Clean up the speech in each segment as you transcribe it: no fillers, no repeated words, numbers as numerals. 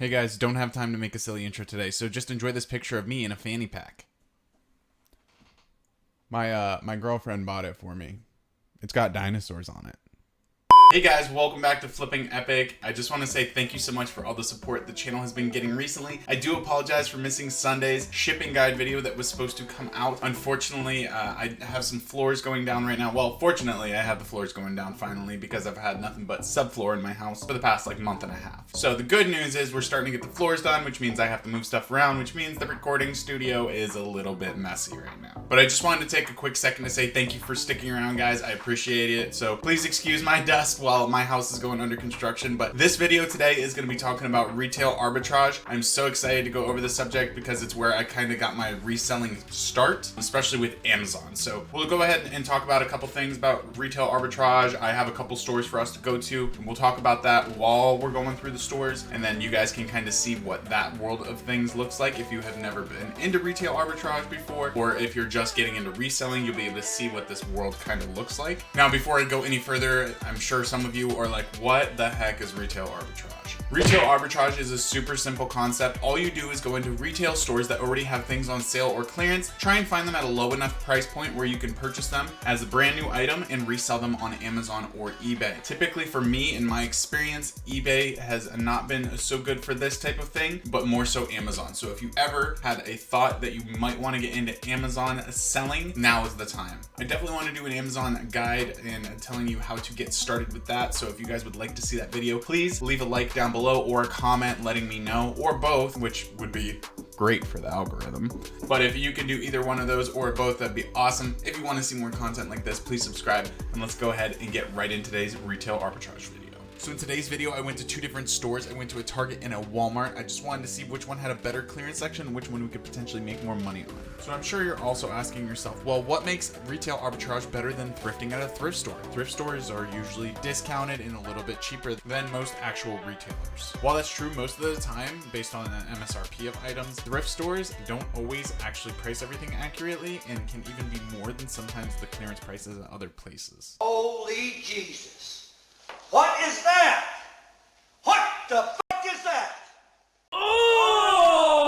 Hey guys, don't have time to make a silly intro today, so just enjoy this picture of me in a fanny pack. My girlfriend bought it for me. It's got dinosaurs on it. Hey guys, welcome back to Flipping Epic. I just want to say thank you so much for all the support the channel has been getting recently. I do apologize for missing Sunday's shipping guide video that was supposed to come out. Unfortunately, I have some floors going down right now. Well, fortunately, I have the floors going down finally because I've had nothing but subfloor in my house for the past month and a half. So the good news is we're starting to get the floors done, which means I have to move stuff around, which means the recording studio is a little bit messy right now. But I just wanted to take a quick second to say thank you for sticking around, guys. I appreciate it. So please excuse my dust while my house is going under construction. But this video today is going to be talking about retail arbitrage. I'm so excited to go over this subject because it's where I kind of got my reselling start, especially with Amazon. So we'll go ahead and talk about a couple things about retail arbitrage. I have a couple stores for us to go to, and we'll talk about that while we're going through the stores, and then you guys can kind of see what that world of things looks like if you have never been into retail arbitrage before, or if you're just getting into reselling, you'll be able to see what this world kind of looks like. Now, before I go any further, I'm sure some of you are like, what the heck is retail arbitrage? Retail arbitrage is a super simple concept. All you do is go into retail stores that already have things on sale or clearance, try and find them at a low enough price point where you can purchase them as a brand new item and resell them on Amazon or eBay. Typically for me, in my experience, eBay has not been so good for this type of thing, but more so Amazon. So if you ever had a thought that you might want to get into Amazon selling, now is the time. I definitely want to do an Amazon guide and telling you how to get started with that. So if you guys would like to see that video, please leave a like down below or a comment letting me know, or both, which would be great for the algorithm. But if you can do either one of those or both, that'd be awesome. If you want to see more content like this, please subscribe, and let's go ahead and get right into today's retail arbitrage video. So in today's video, I went to two different stores. I went to a Target and a Walmart. I just wanted to see which one had a better clearance section and which one we could potentially make more money on. So I'm sure you're also asking yourself, well, what makes retail arbitrage better than thrifting at a thrift store? Thrift stores are usually discounted and a little bit cheaper than most actual retailers. While that's true most of the time, based on an MSRP of items, thrift stores don't always actually price everything accurately and can even be more than sometimes the clearance prices at other places. Holy Jesus. What is that? What the fuck is that? Oh!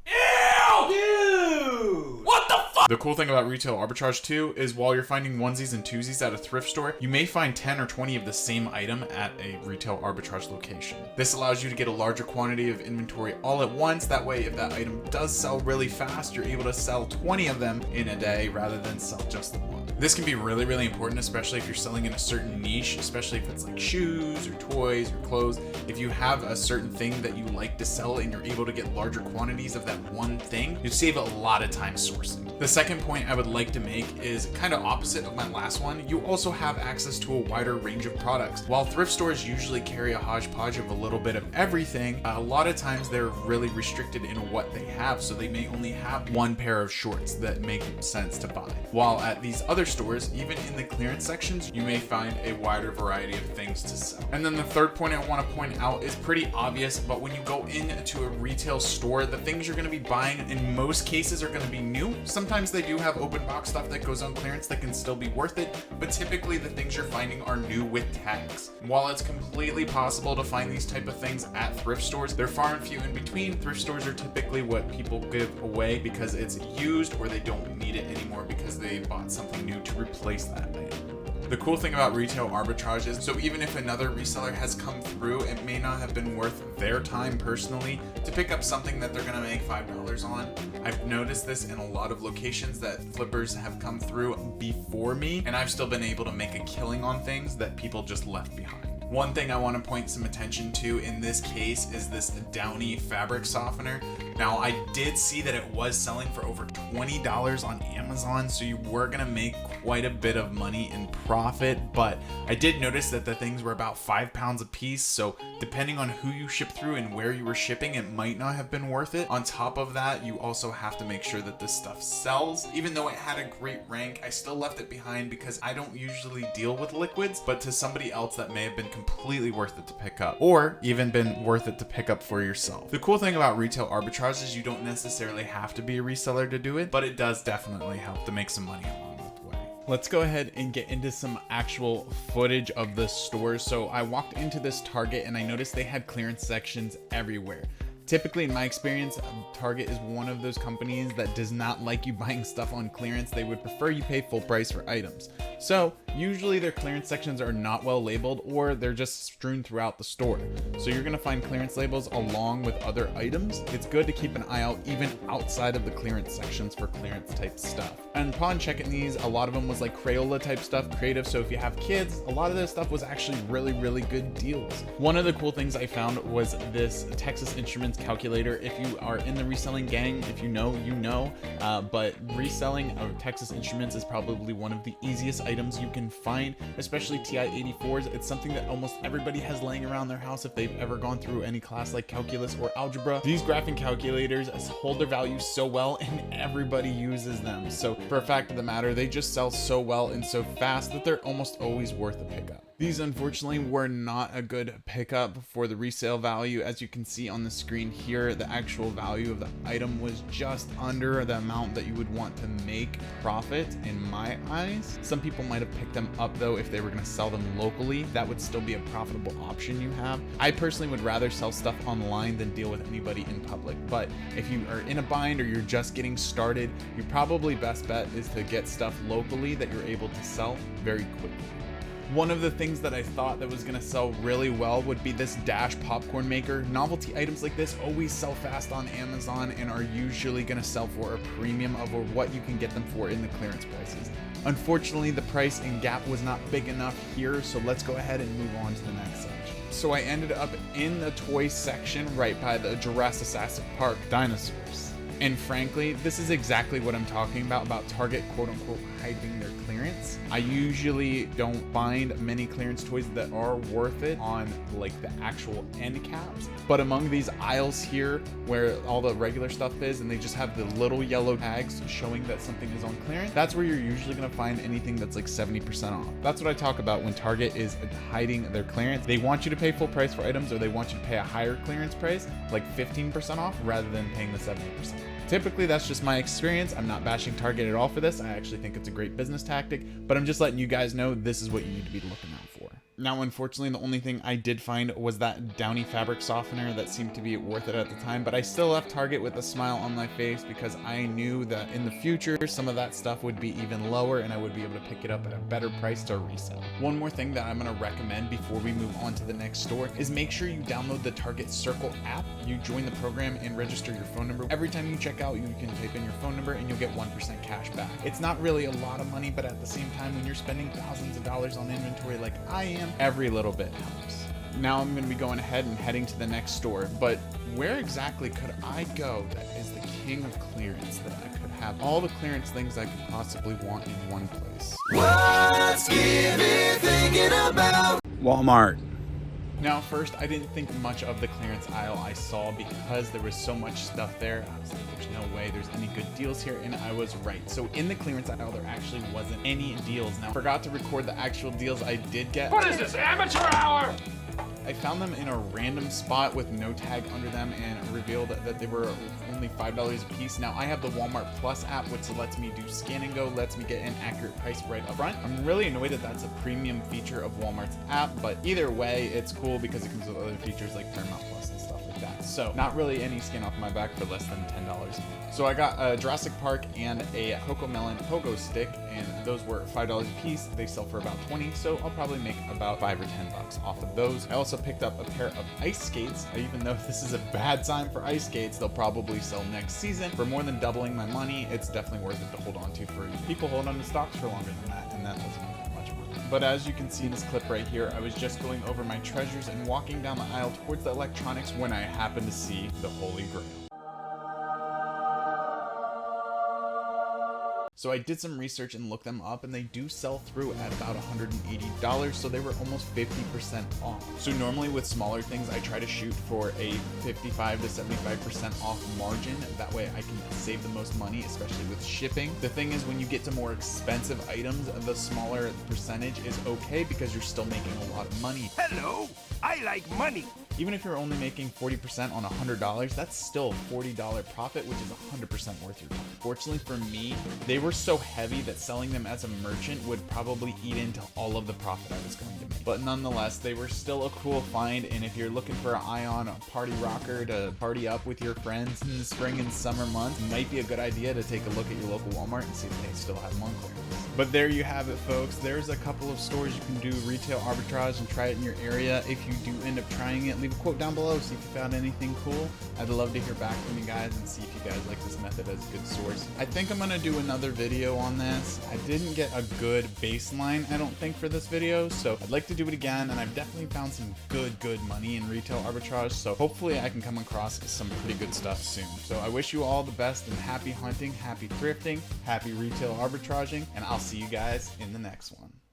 Ew! Dude! What the fuck? The cool thing about retail arbitrage too is while you're finding onesies and twosies at a thrift store, you may find 10 or 20 of the same item at a retail arbitrage location. This allows you to get a larger quantity of inventory all at once. That way, if that item does sell really fast, you're able to sell 20 of them in a day rather than sell just the one. This can be really, really important, especially if you're selling in a certain niche, especially if it's like shoes or toys or clothes. If you have a certain thing that you like to sell and you're able to get larger quantities of that one thing, you save a lot of time sourcing. The second point I would like to make is kind of opposite of my last one. You also have access to a wider range of products. While thrift stores usually carry a hodgepodge of a little bit of everything, a lot of times they're really restricted in what they have, so they may only have one pair of shorts that make sense to buy. While at these other stores, even in the clearance sections, you may find a wider variety of things to sell. And then the third point I want to point out is pretty obvious, but when you go into a retail store, the things you're going to be buying in most cases are going to be new. Sometimes they do have open box stuff that goes on clearance that can still be worth it, but typically the things you're finding are new with tags. While it's completely possible to find these type of things at thrift stores, they're far and few in between. Thrift stores are typically what people give away because it's used or they don't need it anymore because they bought something new to replace that item. The cool thing about retail arbitrage is, so even if another reseller has come through, it may not have been worth their time personally to pick up something that they're gonna make $5 on. I've noticed this in a lot of locations that flippers have come through before me, and I've still been able to make a killing on things that people just left behind. One thing I want to point some attention to in this case is this Downy fabric softener. Now, I did see that it was selling for over $20 on Amazon, so you were gonna make quite a bit of money in profit, but I did notice that the things were about 5 pounds a piece, so depending on who you ship through and where you were shipping, it might not have been worth it. On top of that, you also have to make sure that this stuff sells. Even though it had a great rank, I still left it behind because I don't usually deal with liquids, but to somebody else that may have been completely worth it to pick up, or even been worth it to pick up for yourself. The cool thing about retail arbitrage is you don't necessarily have to be a reseller to do it, but it does definitely help to make some money along the way. Let's go ahead and get into some actual footage of the store. So I walked into this Target and I noticed they had clearance sections everywhere. Typically, in my experience, Target is one of those companies that does not like you buying stuff on clearance. They would prefer you pay full price for items. So usually their clearance sections are not well labeled, or they're just strewn throughout the store. So you're gonna find clearance labels along with other items. It's good to keep an eye out even outside of the clearance sections for clearance type stuff. And upon checking these, a lot of them was like Crayola type stuff, creative. So if you have kids, a lot of this stuff was actually really good deals. One of the cool things I found was this Texas Instruments calculator. If you are in the reselling gang, if you know, you know, but reselling of Texas Instruments is probably one of the easiest items you can find, especially TI-84s. It's something that almost everybody has laying around their house if they've ever gone through any class like calculus or algebra. These graphing calculators hold their value so well and everybody uses them. So for a fact of the matter, they just sell so well and so fast that they're almost always worth a pickup. These unfortunately were not a good pickup for the resale value. As you can see on the screen here, the actual value of the item was just under the amount that you would want to make profit in my eyes. Some people might have picked them up though if they were going to sell them locally. That would still be a profitable option you have. I personally would rather sell stuff online than deal with anybody in public. But if you are in a bind or you're just getting started, your probably best bet is to get stuff locally that you're able to sell very quickly. One of the things that I thought that was going to sell really well would be this Dash popcorn maker. Novelty items like this always sell fast on Amazon and are usually going to sell for a premium over what you can get them for in the clearance prices. Unfortunately, the price and gap was not big enough here, so let's go ahead and move on to the next section. So I ended up in the toy section right by the Jurassic Park dinosaurs. And frankly, this is exactly what I'm talking about Target quote-unquote hiding their clearance. I usually don't find many clearance toys that are worth it on like the actual end caps, but among these aisles here where all the regular stuff is and they just have the little yellow tags showing that something is on clearance, that's where you're usually going to find anything that's like 70% off. That's what I talk about when Target is hiding their clearance. They want you to pay full price for items, or they want you to pay a higher clearance price, like 15% off, rather than paying the 70%. Typically, that's just my experience. I'm not bashing Target at all for this. I actually think it's a great business tactic, but I'm just letting you guys know this is what you need to be looking out for. Now, unfortunately, the only thing I did find was that Downy fabric softener that seemed to be worth it at the time, but I still left Target with a smile on my face because I knew that in the future, some of that stuff would be even lower and I would be able to pick it up at a better price to resell. One more thing that I'm going to recommend before we move on to the next store is make sure you download the Target Circle app. You join the program and register your phone number. Every time you check out, you can type in your phone number and you'll get 1% cash back. It's not really a lot of money, but at the same time, when you're spending thousands of dollars on inventory like I am, every little bit helps. Now I'm going to be going ahead and heading to the next store, but where exactly could I go that is the king of clearance, that I could have all the clearance things I could possibly want in one place? What's Gibby thinking about? Walmart. Now, first, I didn't think much of the clearance aisle I saw because there was so much stuff there. I was like, there's no way there's any good deals here, and I was right. So in the clearance aisle, there actually wasn't any deals. Now, I forgot to record the actual deals I did get. What is this, amateur hour? I found them in a random spot with no tag under them and revealed that they were only $5 a piece. Now I have the Walmart Plus app, which lets me do scan and go, lets me get an accurate price right up front. I'm really annoyed that that's a premium feature of Walmart's app, but either way, it's cool because it comes with other features like Paramount Plus and stuff like that. So not really any skin off my back for less than $10. So I got a Jurassic Park and a Coco Melon Pogo Stick, and those were $5 a piece. They sell for about 20, so I'll probably make about $5 or $10 off of those. I also picked up a pair of ice skates. Even though this is a bad time for ice skates, they'll probably sell next season for more than doubling my money. It's definitely worth it to hold on to. For people hold on to stocks for longer than that, and that doesn't make much worth it. But as you can see in this clip right here, I was just going over my treasures and walking down the aisle towards the electronics when I happened to see the Holy Grail. So I did some research and looked them up, and they do sell through at about $180, so they were almost 50% off. So normally with smaller things, I try to shoot for a 55 to 75% off margin. That way I can save the most money, especially with shipping. The thing is, when you get to more expensive items, the smaller percentage is okay because you're still making a lot of money. Hello, I like money. Even if you're only making 40% on $100, that's still a $40 profit, which is 100% worth your time. Fortunately for me, they were so heavy that selling them as a merchant would probably eat into all of the profit I was going to make. But nonetheless, they were still a cool find, and if you're looking for an Ion party rocker to party up with your friends in the spring and summer months, it might be a good idea to take a look at your local Walmart and see if they still have them on clearance. But there you have it, folks. There's a couple of stores you can do retail arbitrage and try it in your area. If you do end up trying it, leave a quote down below, see if you found anything cool. I'd love to hear back from you guys and see if you guys like this method as a good source. I think I'm gonna do another video on this. I didn't get a good baseline, I don't think, for this video, so I'd like to do it again, and I've definitely found some good money in retail arbitrage, so hopefully I can come across some pretty good stuff soon. So I wish you all the best, and happy hunting, happy thrifting, happy retail arbitraging, and I'll see you guys in the next one.